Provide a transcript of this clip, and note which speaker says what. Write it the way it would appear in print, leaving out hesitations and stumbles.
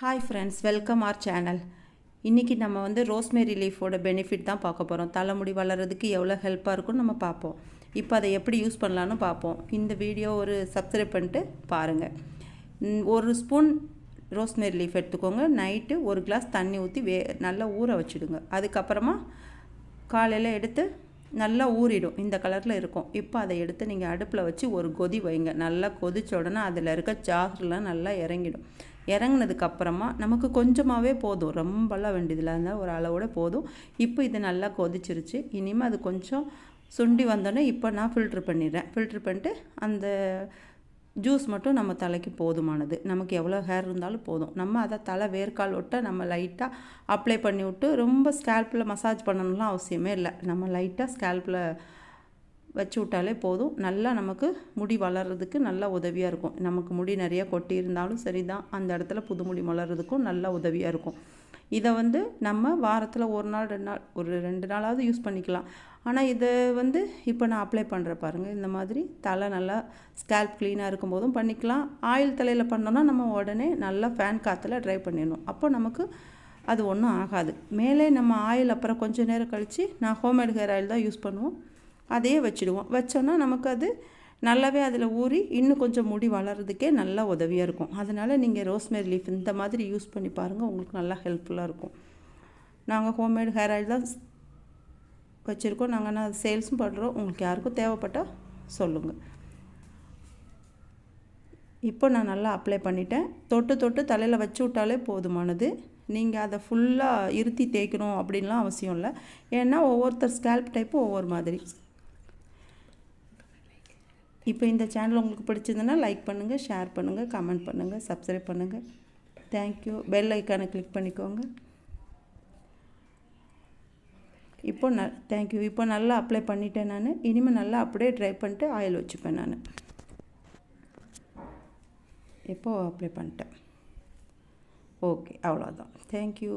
Speaker 1: Hi friends, welcome R channel. இன்றைக்கி நம்ம வந்து ரோஸ்மேரி லீஃபோட பெனிஃபிட் தான் பார்க்க போகிறோம். தலைமுடி வளர்கிறதுக்கு எவ்வளோ ஹெல்ப்பாக இருக்குன்னு நம்ம பார்ப்போம். இப்போ அதை எப்படி யூஸ் பண்ணலான்னு பார்ப்போம். இந்த வீடியோ ஒரு சப்ஸ்கிரைப் பண்ணிட்டு பாருங்கள். ஒரு ஸ்பூன் ரோஸ்மேரி லீஃப் எடுத்துக்கோங்க. நைட்டு ஒரு கிளாஸ் தண்ணி ஊற்றி நல்லா ஊற வச்சுடுங்க. அதுக்கப்புறமா காலையில் எடுத்து நல்லா ஊறிடும், இந்த கலரில் இருக்கும். இப்போ அதை எடுத்து நீங்கள் அடுப்பில் வச்சு ஒரு கொதி வைங்க. நல்லா கொதிச்ச உடனே அதில் இருக்க சாறுலாம் நல்லா இறங்கிடும். இறங்கினதுக்கப்புறமா நமக்கு கொஞ்சமாகவே போதும், ரொம்பலாம் வேண்டியதில்லை, இருந்தால் ஒரு அளவோட போதும். இப்போ இது நல்லா கொதிச்சிருச்சு. இனிமேல் அது கொஞ்சம் சுண்டி வந்தோடனே இப்போ நான் ஃபில்ட்ரு பண்ணிடுறேன். ஃபில்ட்ரு பண்ணிட்டு அந்த ஜூஸ் மட்டும் நம்ம தலைக்கு போதுமானது. நமக்கு எவ்வளோ ஹேர் இருந்தாலும் போதும். நம்ம அதை தலை வேர்க்கால் விட்ட நம்ம லைட்டாக அப்ளை பண்ணி விட்டு ரொம்ப ஸ்கேல்பில் மசாஜ் பண்ணணும்லாம் அவசியமே இல்லை. நம்ம லைட்டாக ஸ்கேல்பில் வச்சு விட்டாலே போதும். நல்லா நமக்கு முடி வளர்கிறதுக்கு நல்லா உதவியாக இருக்கும். நமக்கு முடி நிறையா கொட்டி இருந்தாலும் சரி தான், அந்த இடத்துல புது முடி வளர்கிறதுக்கும் நல்லா உதவியாக இருக்கும். இதை வந்து நம்ம வாரத்தில் ஒரு நாள் 2 நாள் ஒரு 2 நாளாவது யூஸ் பண்ணிக்கலாம். ஆனால் இதை வந்து இப்போ நான் அப்ளை பண்ணுற பாருங்கள், இந்த மாதிரி தலை நல்லா ஸ்கேல்ப் க்ளீனாக இருக்கும்போதும் பண்ணிக்கலாம். ஆயில் தலையில் பண்ணோன்னா நம்ம உடனே நல்லா ஃபேன் காற்றுல ட்ரை பண்ணிடணும். அப்போ நமக்கு அது ஒன்றும் ஆகாது. மேலே நம்ம ஆயில் அப்புறம் கொஞ்சம் நேரம் கழித்து நான் ஹோம்மேட் ஹேர் ஆயில் தான் யூஸ் பண்ணுவோம், அதையே வச்சுடுவோம். வச்சோன்னா நமக்கு அது நல்லாவே அதில் ஊறி இன்னும் கொஞ்சம் முடி வளர்கிறதுக்கே நல்லா உதவியாக இருக்கும். அதனால் நீங்கள் ரோஸ்மேரி லீஃப் இந்த மாதிரி யூஸ் பண்ணி பாருங்கள், உங்களுக்கு நல்லா ஹெல்ப்ஃபுல்லாக இருக்கும். நாங்கள் ஹோம்மேட் ஹேர் ஆயில் தான் வச்சுருக்கோம். நாங்கள் சேல்ஸும் பண்ணுறோம். உங்களுக்கு யாருக்கும் தேவைப்பட்டால் சொல்லுங்கள். இப்போ நான் நல்லா அப்ளை பண்ணிட்டேன். தொட்டு தொட்டு தலையில் வச்சு விட்டாலே போதுமானது. நீங்கள் அதை ஃபுல்லாக இருத்தி தேய்க்கணும் அப்படின்லாம் அவசியம் இல்லை. ஏன்னா ஒவ்வொருத்தர் ஸ்கேல்ப் டைப்பும் ஒவ்வொரு மாதிரி. இப்போ இந்த சேனல் உங்களுக்கு பிடிச்சதுன்னா லைக் பண்ணுங்கள், ஷேர் பண்ணுங்கள், கமெண்ட் பண்ணுங்கள், சப்ஸ்கிரைப் பண்ணுங்கள். தேங்க்யூ. பெல் ஐக்கானை கிளிக் பண்ணிக்கோங்க. இப்போ தேங்க்யூ. இப்போ நல்லா அப்ளை பண்ணிட்டேன் நான். இனிமேல் நல்லா அப்படியே ட்ரை பண்ணிட்டு ஆயில் வச்சுப்பேன் நான். இப்போது அப்ளை பண்ணிட்டேன். ஓகே, அவ்வளோதான். தேங்க்யூ.